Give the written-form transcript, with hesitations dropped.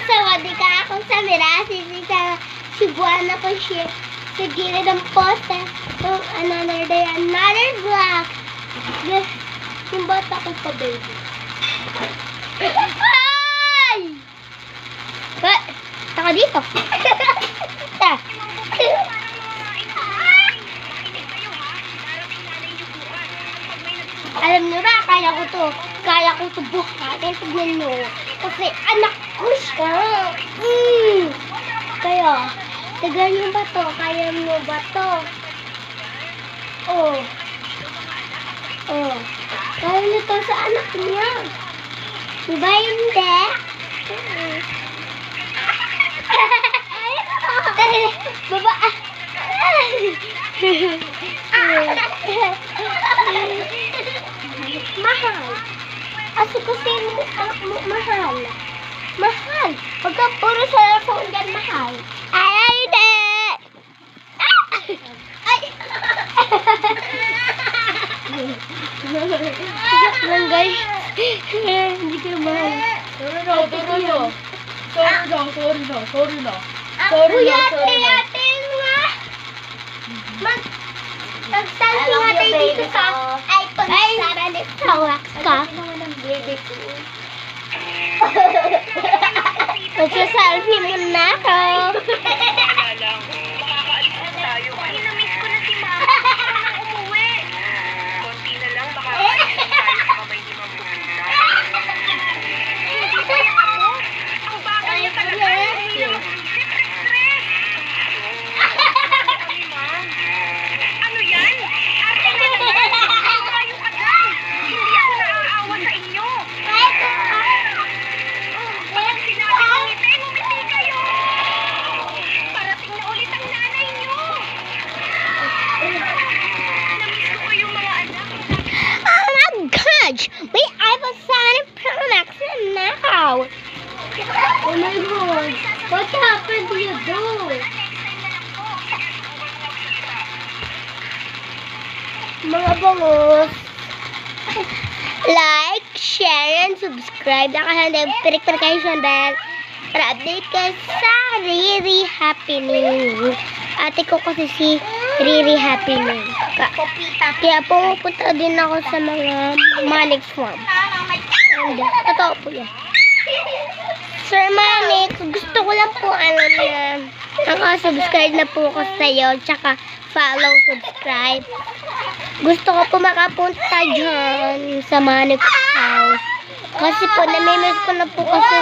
Sawadi ka ako sa Mirasi sa Cebuana po siya sa gilid ng poste. So, another day, another vlog. Yung bata ko pa, baby. Ay! What? Taka dito. Ta. Alam nyo ba, kaya ko to buhatin. Tignan nyo. Kasi anak ko siya. Kaya, tignan nyo ba to? Kaya nyo ba to? Oh. Oh. Kaya nyo to sa anak niya. Diba hindi? Baba. Mahal. Kasi mo anak mo mahal. Mahal. Pagka puro cellphone dyan mahal. Ay, hindi. Ay. Lang guys. Hindi ka mahal. Sorry na. Kuya, ate nga. Mag-selfie nga tayo dito sa iPhone 7. Hawak ka. Magsa-selfie mo na ako. Namiss ko na si Mama. Parang umuwi. Konti na lang, baka tayo sa kamay ni Ma'am Bumunta. Hindi pa yan ako. Ang bagal niya talaga. Hindi na mag-stress. Kami, Ma'am. Ano yan? Ate na lang. Malayo ka dyan. Hindi ako naaawa sa inyo. Pag sinabi ngumiti, ngumiti kayo. Parating na ulit ang nanay niyo. Namiss ko kayong mga anak. Oh my gosh! May iPhone 7 Pro Max na now. Oh my God! What happened to you do? Mga bangos, like, share, and subscribe. Nakahanda yung notification bell para update ka sa Riri Happening. Ate ko kasi si Riri Happening. Kaya pupunta din ako sa mga Manix Farm. And totoo po yan. Sir Manix, gusto ko lang po alam na nakasubscribe na po ako sa'yo. Tsaka follow, subscribe. Gusto ko po makapunta dyan sa Manix House. Kasi po, namimiss ko na po kasi